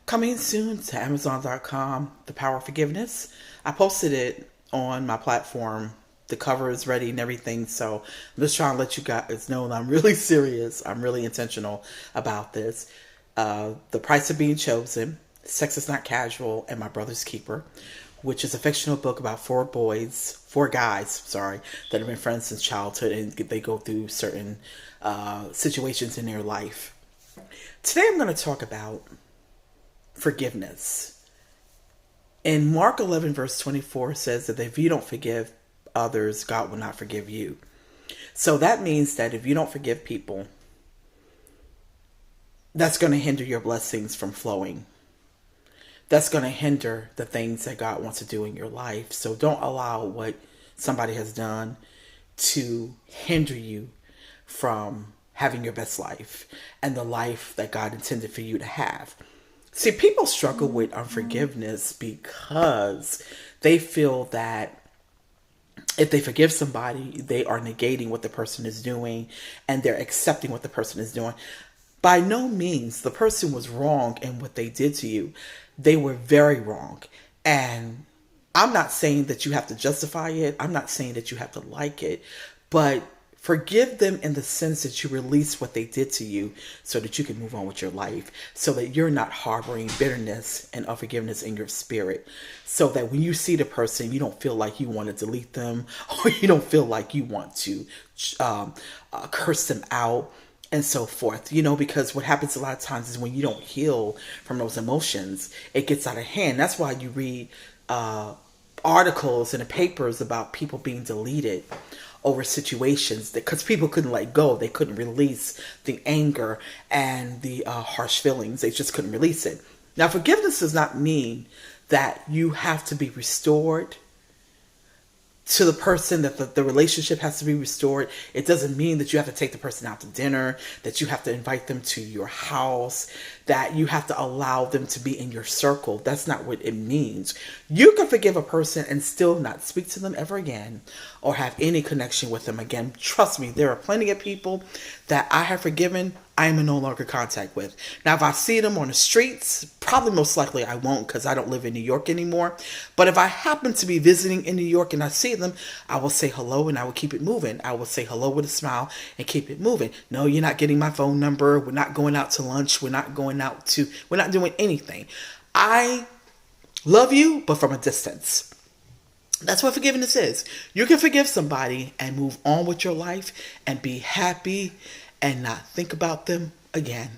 Coming soon to Amazon.com, The Power of Forgiveness. I posted it on my platform. The cover is ready and everything. So I'm just trying to let you guys know that I'm really serious. I'm really intentional about this. The Price of Being Chosen, Sex is Not Casual, and My Brother's Keeper, which is a fictional book about four guys, sorry, that have been friends since childhood, and they go through certain situations in their life. Today I'm going to talk about forgiveness. In Mark 11, verse 24 says that if you don't forgive others, God will not forgive you. So that means that if you don't forgive people, that's going to hinder your blessings from flowing. That's going to hinder the things that God wants to do in your life. So don't allow what somebody has done to hinder you from having your best life and the life that God intended for you to have. See, people struggle with unforgiveness because they feel that if they forgive somebody, they are negating what the person is doing and they're accepting what the person is doing. By no means, the person was wrong in what they did to you. They were very wrong. And I'm not saying that you have to justify it. I'm not saying that you have to like it. But forgive them in the sense that you release what they did to you so that you can move on with your life, so that you're not harboring bitterness and unforgiveness in your spirit, so that when you see the person, you don't feel like you want to delete them or you don't feel like you want to curse them out and so forth, because what happens a lot of times is when you don't heal from those emotions, it gets out of hand. That's why you read articles in the papers about people being deleted over situations, because people couldn't let go. They couldn't release the anger and the harsh feelings. They just couldn't release it. Now, forgiveness does not mean that you have to be restored to the person, that the relationship has to be restored. It doesn't mean that you have to take the person out to dinner, that you have to invite them to your house, that you have to allow them to be in your circle. That's not what it means. You can forgive a person and still not speak to them ever again or have any connection with them again. Trust me, there are plenty of people that I have forgiven I am in no longer contact with. Now, if I see them on the streets, probably most likely I won't, because I don't live in New York anymore. But if I happen to be visiting in New York and I see them, I will say hello and I will keep it moving. I will say hello with a smile and keep it moving. No, you're not getting my phone number. We're not going out to lunch. We're not doing anything. I love you, but from a distance. That's what forgiveness is. You can forgive somebody and move on with your life and be happy and not think about them again.